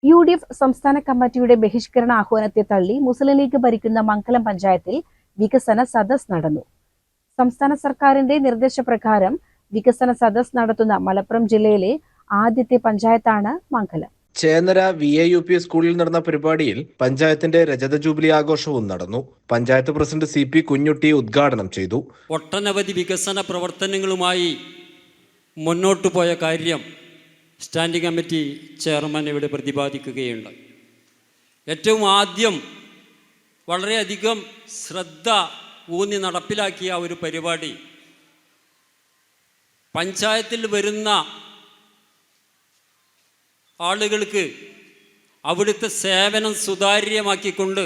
UDF സംസ്ഥാന കമ്മിറ്റിയുടെ ബഹിഷ്കരണ ആഹ്വാനത്തെ തള്ളി മുസ്ലിം ലീഗ് ഭരിക്കുന്ന മംഗലം പഞ്ചായത്തിൽ വികസന സദസ് നടന്നു. സംസ്ഥാന സർക്കാരിന്റെ നിർദ്ദേശപ്രകാരം വികസന സദസ് നടത്തുന്ന മലപ്പുറം ജില്ലയിലെ ആദ്യത്തെ പഞ്ചായത്താണ് മംഗലം. ചേന്നര VAUP സ്കൂളിൽ നടന്ന പരിപാടിയിൽ പഞ്ചായത്തിന്റെ രജത ജൂബിലി ആഘോഷവും നടന്നു. പഞ്ചായത്ത് പ്രസിഡന്റ് CP കുഞ്ഞുട്ടി ഉദ്ഘാടനം ചെയ്തു. ഒട്ടനവധി വികസന പ്രവർത്തനങ്ങളുമായി മുന്നോട്ടു പോയ കാര്യം സ്റ്റാൻഡിംഗ് കമ്മിറ്റി ചെയർമാൻ ഇവിടെ പ്രതിപാദിക്കുകയുണ്ട്. ഏറ്റവും ആദ്യം വളരെയധികം ശ്രദ്ധ ഊന്നി നടപ്പിലാക്കിയ ഒരു പരിപാടി പഞ്ചായത്തിൽ വരുന്ന ആളുകൾക്ക് അവിടുത്തെ സേവനം സുതാര്യമാക്കിക്കൊണ്ട്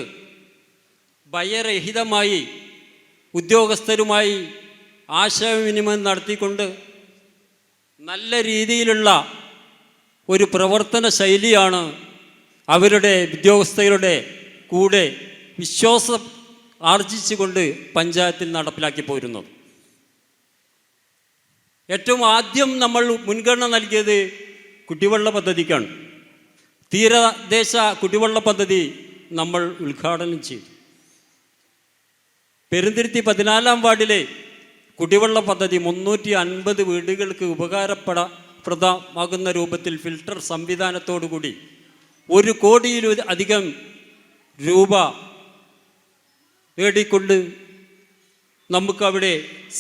ഭയരഹിതമായി ഉദ്യോഗസ്ഥരുമായി ആശയവിനിമയം നടത്തിക്കൊണ്ട് നല്ല രീതിയിലുള്ള ഒരു പ്രവർത്തന ശൈലിയാണ് അവരുടെ ഉദ്യോഗസ്ഥരുടെ കൂടെ വിശ്വാസം ആർജിച്ചുകൊണ്ട് പഞ്ചായത്തിൽ നടപ്പിലാക്കി പോരുന്നത്. ഏറ്റവും ആദ്യം നമ്മൾ മുൻഗണന നൽകിയത് കുടിവെള്ള പദ്ധതിക്കാണ്. തീരദേശ കുടിവെള്ള പദ്ധതി നമ്മൾ ഉദ്ഘാടനം ചെയ്തു. പെരുന്തുരുത്തി 14-ാം വാർഡിലെ കുടിവെള്ള പദ്ധതി 350 വീടുകൾക്ക് ഉപകാരപ്രദമാകുന്ന രൂപത്തിൽ ഫിൽട്ടർ സംവിധാനത്തോടുകൂടി 1 കോടിയിലധികം രൂപ നേടിക്കൊണ്ട് നമുക്കവിടെ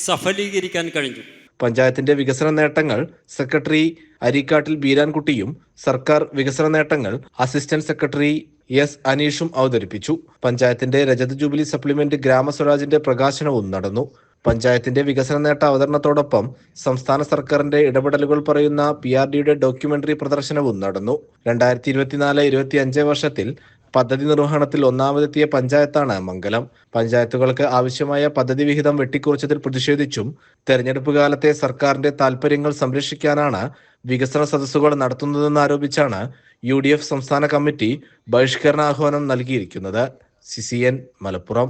സഫലീകരിക്കാൻ കഴിഞ്ഞു. പഞ്ചായത്തിന്റെ വികസന നേട്ടങ്ങൾ സെക്രട്ടറി അരിക്കാട്ടിൽ ബീരാൻകുട്ടിയും സർക്കാർ വികസന നേട്ടങ്ങൾ അസിസ്റ്റന്റ് സെക്രട്ടറി S അനീഷും അവതരിപ്പിച്ചു. പഞ്ചായത്തിന്റെ രജത ജൂബിലി സപ്ലിമെന്റ് ഗ്രാമസ്വരാജിന്റെ പ്രകാശനവും നടന്നു. പഞ്ചായത്തിന്റെ വികസന നേട്ട അവതരണത്തോടൊപ്പം സംസ്ഥാന സർക്കാരിന്റെ ഇടപെടലുകൾ പറയുന്ന PRDയുടെ ഡോക്യുമെന്ററി പ്രദർശനവും നടന്നു. 2024-25 വർഷത്തിൽ പദ്ധതി നിർവഹണത്തിൽ ഒന്നാമതെത്തിയ പഞ്ചായത്താണ് മംഗലം. പഞ്ചായത്തുകൾക്ക് ആവശ്യമായ പദ്ധതി വിഹിതം വെട്ടിക്കുറച്ചതിൽ പ്രതിഷേധിച്ചും തെരഞ്ഞെടുപ്പ് കാലത്തെ സർക്കാരിന്റെ താൽപര്യങ്ങൾ സംരക്ഷിക്കാനാണ് വികസന സദസ്സുകൾ നടത്തുന്നതെന്ന് ആരോപിച്ചാണ് UDF സംസ്ഥാന കമ്മിറ്റി ബഹിഷ്കരണ ആഹ്വാനം നൽകിയിരിക്കുന്നത്. CCN മലപ്പുറം.